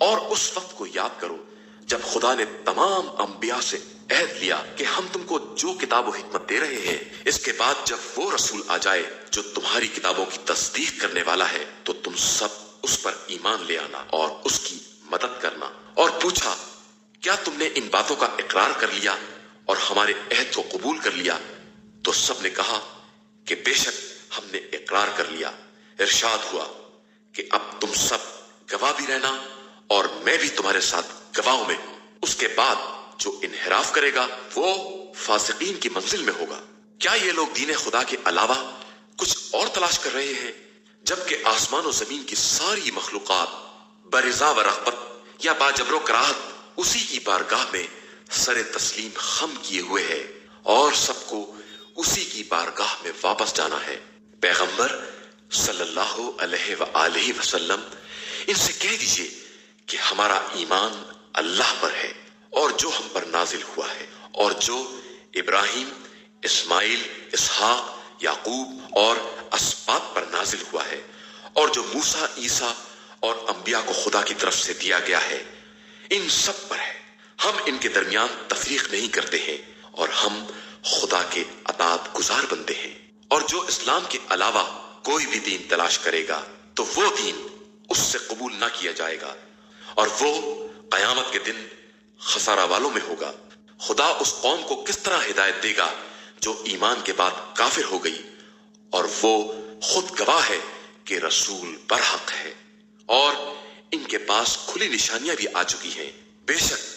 اور اس وقت کو یاد کرو جب خدا نے تمام انبیاء سے عہد لیا کہ ہم تم کو جو کتاب و حکمت دے رہے ہیں، اس کے بعد جب وہ رسول آ جائے جو تمہاری کتابوں کی تصدیق کرنے والا ہے تو تم سب اس پر ایمان لے آنا اور اس کی مدد کرنا۔ اور پوچھا کیا تم نے ان باتوں کا اقرار کر لیا اور ہمارے عہد کو قبول کر لیا؟ تو سب نے کہا کہ بے شک ہم نے اقرار کر لیا۔ ارشاد ہوا کہ اب تم سب گواہ بھی رہنا اور میں بھی تمہارے ساتھ گواہوں میں ہوں۔ اس کے بعد جو انحراف کرے گا وہ فاسقین کی منزل میں ہوگا۔ کیا یہ لوگ دین خدا کے علاوہ کچھ اور تلاش کر رہے ہیں جبکہ آسمان و زمین کی ساری مخلوقات برضا و رغبت یا باجبر و کراہت اسی کی بارگاہ میں سر تسلیم خم کیے ہوئے ہے اور سب کو اسی کی بارگاہ میں واپس جانا ہے؟ پیغمبر صلی اللہ علیہ وآلہ وسلم ان سے کہہ دیجئے کہ ہمارا ایمان اللہ پر ہے اور جو ہم پر نازل ہوا ہے اور جو ابراہیم، اسماعیل، اسحاق، یعقوب اور اسباط پر نازل ہوا ہے اور جو موسیٰ، عیسیٰ اور انبیاء کو خدا کی طرف سے دیا گیا ہے، ان سب پر ہے۔ ہم ان کے درمیان تفریق نہیں کرتے ہیں اور ہم خدا کے اطاعت گزار بندے ہیں۔ اور جو اسلام کے علاوہ کوئی بھی دین تلاش کرے گا تو وہ دین اس سے قبول نہ کیا جائے گا اور وہ قیامت کے دن خسارہ والوں میں ہوگا۔ خدا اس قوم کو کس طرح ہدایت دے گا جو ایمان کے بعد کافر ہو گئی اور وہ خود گواہ ہے کہ رسول برحق ہے اور ان کے پاس کھلی نشانیاں بھی آ چکی ہیں۔ بے شک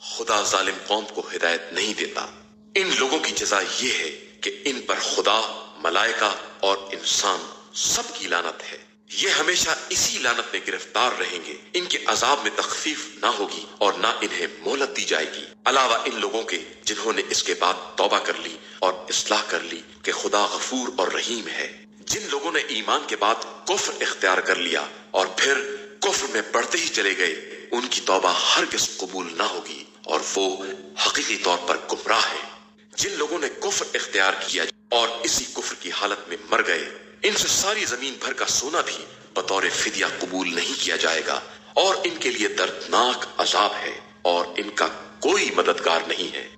خدا ظالم قوم کو ہدایت نہیں دیتا۔ ان لوگوں کی جزا یہ ہے کہ ان پر خدا، ملائکہ اور انسان سب کی لعنت ہے۔ یہ ہمیشہ اسی لعنت میں گرفتار رہیں گے۔ ان کے عذاب میں تخفیف نہ ہوگی اور نہ انہیں مہلت دی جائے گی، علاوہ ان لوگوں کے جنہوں نے اس کے بعد توبہ کر لی اور اصلاح کر لی کہ خدا غفور اور رحیم ہے۔ جن لوگوں نے ایمان کے بعد کفر اختیار کر لیا اور پھر کفر میں بڑھتے ہی چلے گئے، ان کی توبہ ہرگز قبول نہ ہوگی اور وہ حقیقی طور پر گمراہ ہیں۔ جن لوگوں نے کفر اختیار کیا اور اسی کفر کی حالت میں مر گئے، ان سے ساری زمین بھر کا سونا بھی بطور فدیہ قبول نہیں کیا جائے گا اور ان کے لیے دردناک عذاب ہے اور ان کا کوئی مددگار نہیں ہے۔